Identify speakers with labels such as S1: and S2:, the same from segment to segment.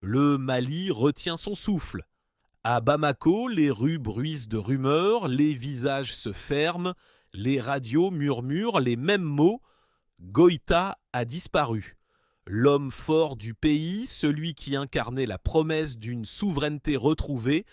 S1: Le Mali retient son souffle. À Bamako, les rues bruissent de rumeurs, les visages se ferment, les radios murmurent les mêmes mots. Goïta a disparu. L'homme fort du pays, celui qui incarnait la promesse d'une souveraineté retrouvée,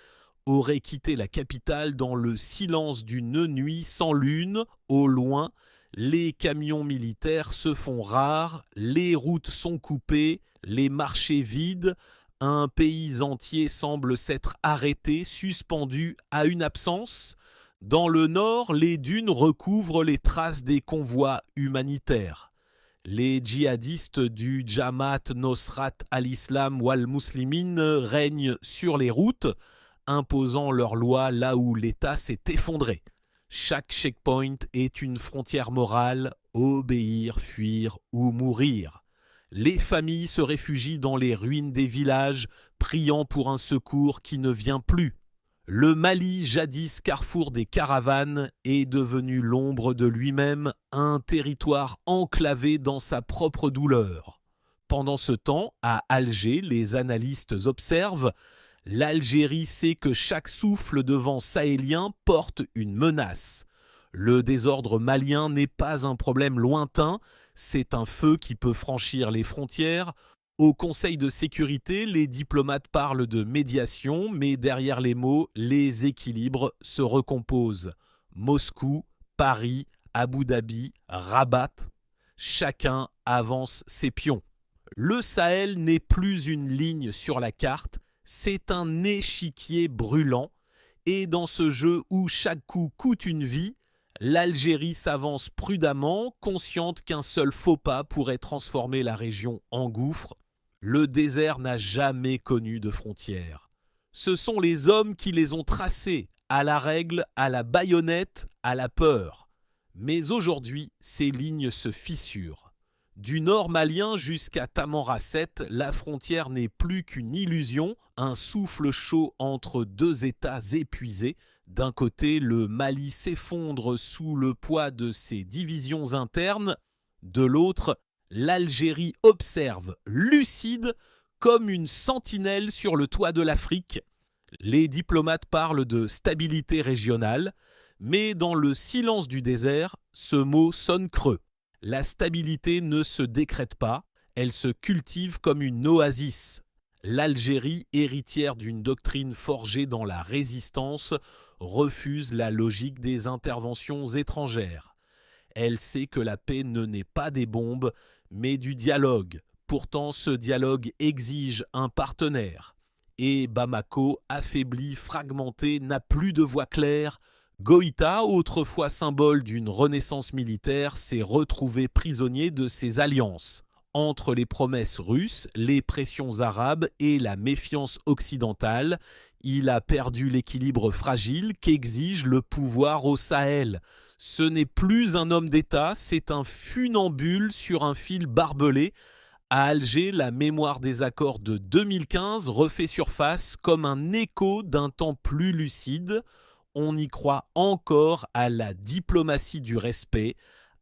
S1: aurait quitté la capitale dans le silence d'une nuit sans lune. Au loin, les camions militaires se font rares, les routes sont coupées, les marchés vides. Un pays entier semble s'être arrêté, suspendu à une absence. Dans le nord, les dunes recouvrent les traces des convois humanitaires. Les djihadistes du Jamaat Nosrat al-Islam wal-Muslimin règnent sur les routes, imposant leurs lois là où l'État s'est effondré. Chaque checkpoint est une frontière morale, obéir, fuir ou mourir. Les familles se réfugient dans les ruines des villages, priant pour un secours qui ne vient plus. Le Mali, jadis carrefour des caravanes, est devenu l'ombre de lui-même, un territoire enclavé dans sa propre douleur. Pendant ce temps, à Alger, les analystes observent: l'Algérie sait que chaque souffle de vent sahélien porte une menace. Le désordre malien n'est pas un problème lointain, c'est un feu qui peut franchir les frontières. Au Conseil de sécurité, les diplomates parlent de médiation, mais derrière les mots, les équilibres se recomposent. Moscou, Paris, Abu Dhabi, Rabat, chacun avance ses pions. Le Sahel n'est plus une ligne sur la carte, c'est un échiquier brûlant. Et dans ce jeu où chaque coup coûte une vie, l'Algérie s'avance prudemment, consciente qu'un seul faux pas pourrait transformer la région en gouffre. Le désert n'a jamais connu de frontières. Ce sont les hommes qui les ont tracées, à la règle, à la baïonnette, à la peur. Mais aujourd'hui, ces lignes se fissurent. Du nord malien jusqu'à Tamanrasset, la frontière n'est plus qu'une illusion, un souffle chaud entre deux États épuisés. D'un côté, le Mali s'effondre sous le poids de ses divisions internes. De l'autre, l'Algérie observe, lucide, comme une sentinelle sur le toit de l'Afrique. Les diplomates parlent de stabilité régionale, mais dans le silence du désert, ce mot sonne creux. La stabilité ne se décrète pas, elle se cultive comme une oasis. L'Algérie, héritière d'une doctrine forgée dans la résistance, refuse la logique des interventions étrangères. Elle sait que la paix ne naît pas des bombes, mais du dialogue. Pourtant, ce dialogue exige un partenaire. Et Bamako, affaibli, fragmenté, n'a plus de voix claire. Goïta, autrefois symbole d'une renaissance militaire, s'est retrouvé prisonnier de ses alliances. Entre les promesses russes, les pressions arabes et la méfiance occidentale, il a perdu l'équilibre fragile qu'exige le pouvoir au Sahel. Ce n'est plus un homme d'État, c'est un funambule sur un fil barbelé. À Alger, la mémoire des accords de 2015 refait surface comme un écho d'un temps plus lucide. On y croit encore à la diplomatie du respect,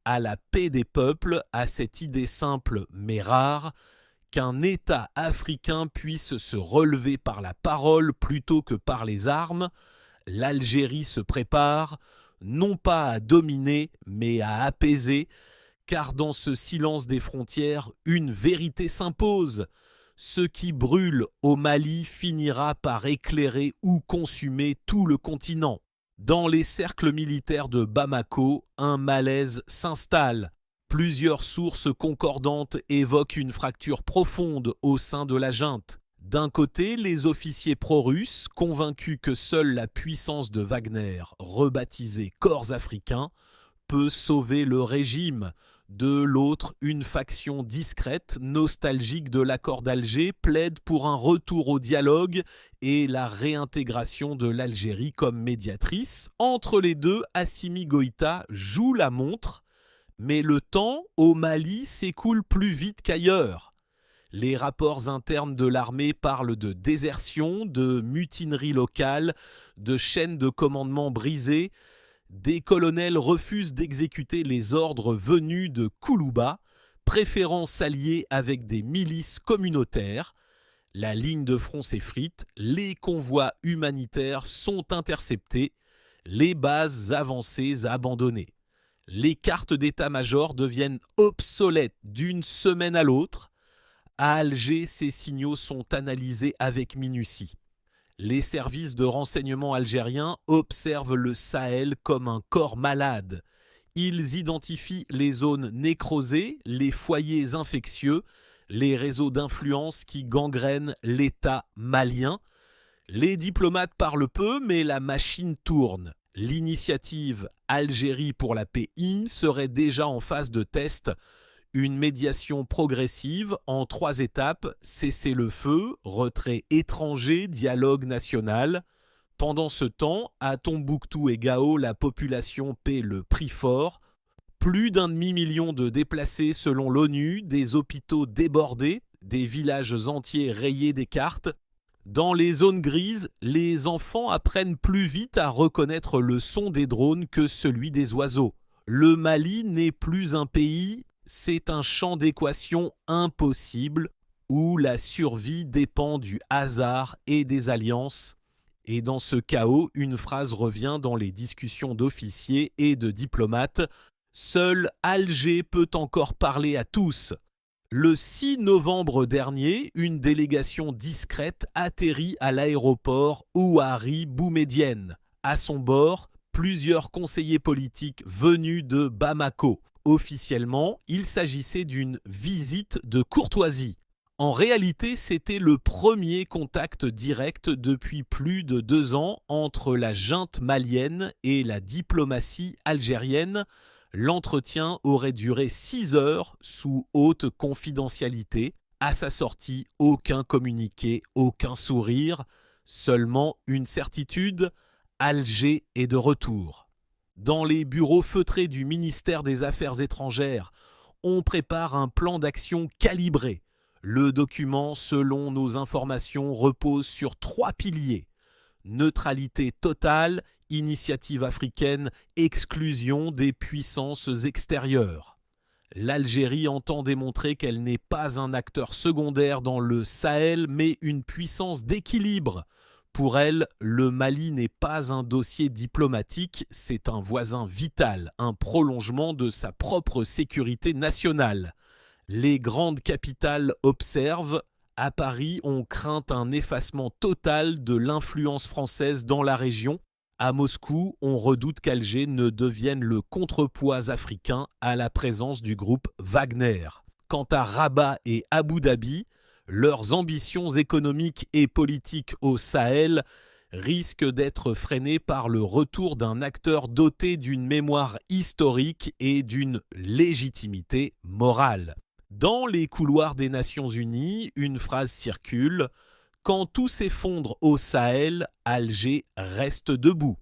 S1: à la paix des peuples, à cette idée simple mais rare qu'un État africain puisse se relever par la parole plutôt que par les armes. L'Algérie se prépare, non pas à dominer, mais à apaiser, car dans ce silence des frontières, une vérité s'impose. Ce qui brûle au Mali finira par éclairer ou consumer tout le continent. Dans les cercles militaires de Bamako, un malaise s'installe. Plusieurs sources concordantes évoquent une fracture profonde au sein de la junte. D'un côté, les officiers pro-russes, convaincus que seule la puissance de Wagner, rebaptisé Corps africains, peut sauver le régime. De l'autre, une faction discrète, nostalgique de l'accord d'Alger, plaide pour un retour au dialogue et la réintégration de l'Algérie comme médiatrice. Entre les deux, Assimi Goïta joue la montre. Mais le temps, au Mali, s'écoule plus vite qu'ailleurs. Les rapports internes de l'armée parlent de désertion, de mutinerie locale, de chaînes de commandement brisées. Des colonels refusent d'exécuter les ordres venus de Koulouba, préférant s'allier avec des milices communautaires. La ligne de front s'effrite, les convois humanitaires sont interceptés, les bases avancées abandonnées. Les cartes d'état-major deviennent obsolètes d'une semaine à l'autre. À Alger, ces signaux sont analysés avec minutie. Les services de renseignement algériens observent le Sahel comme un corps malade. Ils identifient les zones nécrosées, les foyers infectieux, les réseaux d'influence qui gangrènent l'État malien. Les diplomates parlent peu, mais la machine tourne. L'initiative Algérie pour la paix serait déjà en phase de test. Une médiation progressive en 3 étapes, cessez-le-feu, retrait étranger, dialogue national. Pendant ce temps, à Tombouctou et Gao, la population paie le prix fort. Plus d'1,5 million de déplacés selon l'ONU, des hôpitaux débordés, des villages entiers rayés des cartes. Dans les zones grises, les enfants apprennent plus vite à reconnaître le son des drones que celui des oiseaux. Le Mali n'est plus un pays, c'est un champ d'équations impossible où la survie dépend du hasard et des alliances. Et dans ce chaos, une phrase revient dans les discussions d'officiers et de diplomates. Seul Alger peut encore parler à tous. Le 6 novembre dernier, une délégation discrète atterrit à l'aéroport Ouari Boumedienne. À son bord, plusieurs conseillers politiques venus de Bamako. Officiellement, il s'agissait d'une visite de courtoisie. En réalité, c'était le premier contact direct depuis plus de 2 ans entre la junte malienne et la diplomatie algérienne. L'entretien aurait duré 6 heures sous haute confidentialité. À sa sortie, aucun communiqué, aucun sourire, seulement une certitude, Alger est de retour. Dans les bureaux feutrés du ministère des Affaires étrangères, on prépare un plan d'action calibré. Le document, selon nos informations, repose sur 3 piliers. Neutralité totale, initiative africaine, exclusion des puissances extérieures. L'Algérie entend démontrer qu'elle n'est pas un acteur secondaire dans le Sahel, mais une puissance d'équilibre. Pour elle, le Mali n'est pas un dossier diplomatique, c'est un voisin vital, un prolongement de sa propre sécurité nationale. Les grandes capitales observent. À Paris, on craint un effacement total de l'influence française dans la région. À Moscou, on redoute qu'Alger ne devienne le contrepoids africain à la présence du groupe Wagner. Quant à Rabat et Abu Dhabi, leurs ambitions économiques et politiques au Sahel risquent d'être freinées par le retour d'un acteur doté d'une mémoire historique et d'une légitimité morale. Dans les couloirs des Nations Unies, une phrase circule « Quand tout s'effondre au Sahel, Alger reste debout ».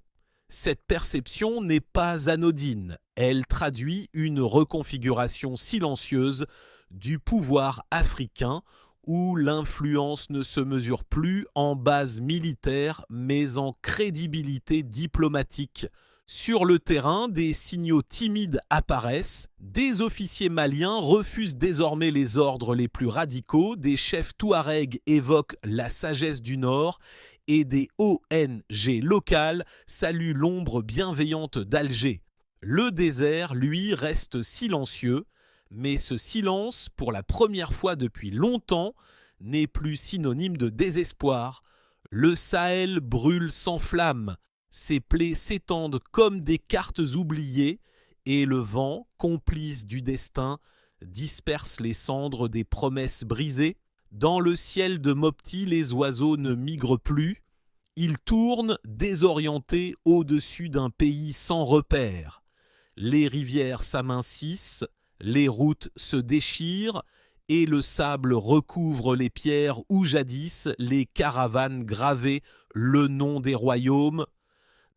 S1: Cette perception n'est pas anodine. Elle traduit une reconfiguration silencieuse du pouvoir africain où l'influence ne se mesure plus en base militaire mais en crédibilité diplomatique. Sur le terrain, des signaux timides apparaissent. Des officiers maliens refusent désormais les ordres les plus radicaux, des chefs touaregs évoquent la sagesse du Nord et des ONG locales saluent l'ombre bienveillante d'Alger. Le désert, lui, reste silencieux, mais ce silence, pour la première fois depuis longtemps, n'est plus synonyme de désespoir. Le Sahel brûle sans flamme. Ses plaies s'étendent comme des cartes oubliées et le vent, complice du destin, disperse les cendres des promesses brisées. Dans le ciel de Mopti, les oiseaux ne migrent plus. Ils tournent désorientés au-dessus d'un pays sans repère. Les rivières s'amincissent, les routes se déchirent et le sable recouvre les pierres où jadis les caravanes gravaient le nom des royaumes.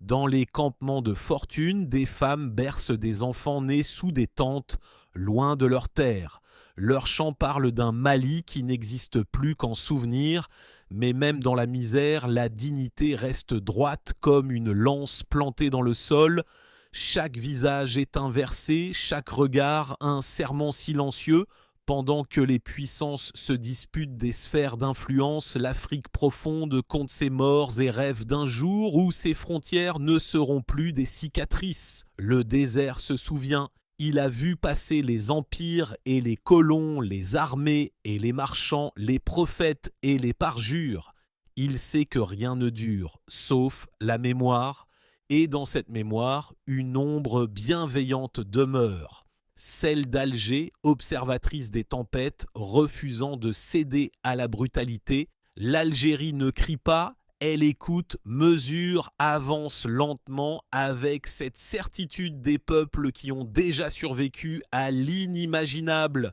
S1: Dans les campements de fortune, des femmes bercent des enfants nés sous des tentes, loin de leur terre. Leurs chants parlent d'un Mali qui n'existe plus qu'en souvenir, mais même dans la misère, la dignité reste droite comme une lance plantée dans le sol. Chaque visage est inversé, chaque regard un serment silencieux. Pendant que les puissances se disputent des sphères d'influence, l'Afrique profonde compte ses morts et rêve d'un jour où ses frontières ne seront plus des cicatrices. Le désert se souvient, il a vu passer les empires et les colons, les armées et les marchands, les prophètes et les parjures. Il sait que rien ne dure, sauf la mémoire, et dans cette mémoire, une ombre bienveillante demeure. Celle d'Alger, observatrice des tempêtes, refusant de céder à la brutalité. L'Algérie ne crie pas, elle écoute, mesure, avance lentement avec cette certitude des peuples qui ont déjà survécu à l'inimaginable.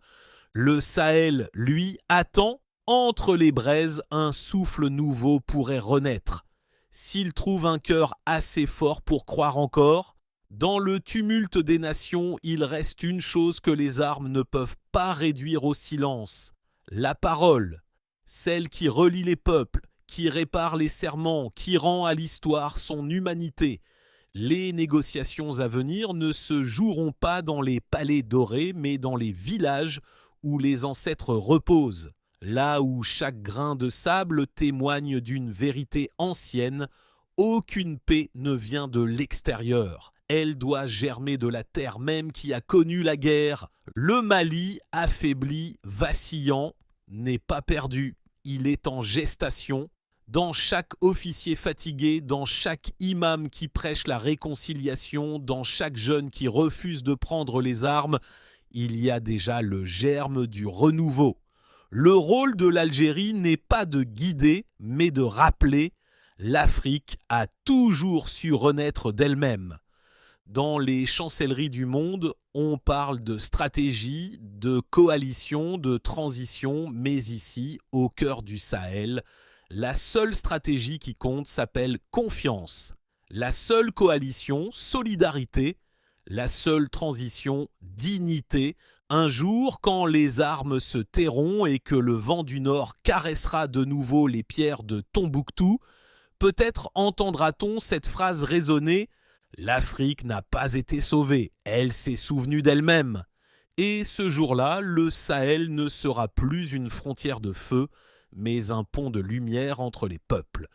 S1: Le Sahel, lui, attend, entre les braises, un souffle nouveau pourrait renaître. S'il trouve un cœur assez fort pour croire encore, dans le tumulte des nations, il reste une chose que les armes ne peuvent pas réduire au silence. La parole, celle qui relie les peuples, qui répare les serments, qui rend à l'histoire son humanité. Les négociations à venir ne se joueront pas dans les palais dorés, mais dans les villages où les ancêtres reposent. Là où chaque grain de sable témoigne d'une vérité ancienne, aucune paix ne vient de l'extérieur. Elle doit germer de la terre même qui a connu la guerre. Le Mali, affaibli, vacillant, n'est pas perdu. Il est en gestation. Dans chaque officier fatigué, dans chaque imam qui prêche la réconciliation, dans chaque jeune qui refuse de prendre les armes, il y a déjà le germe du renouveau. Le rôle de l'Algérie n'est pas de guider, mais de rappeler. L'Afrique a toujours su renaître d'elle-même. Dans les chancelleries du monde, on parle de stratégie, de coalition, de transition, mais ici, au cœur du Sahel, la seule stratégie qui compte s'appelle confiance. La seule coalition, solidarité. La seule transition, dignité. Un jour, quand les armes se tairont et que le vent du Nord caressera de nouveau les pierres de Tombouctou, peut-être entendra-t-on cette phrase résonner: l'Afrique n'a pas été sauvée, elle s'est souvenue d'elle-même. Et ce jour-là, le Sahel ne sera plus une frontière de feu, mais un pont de lumière entre les peuples.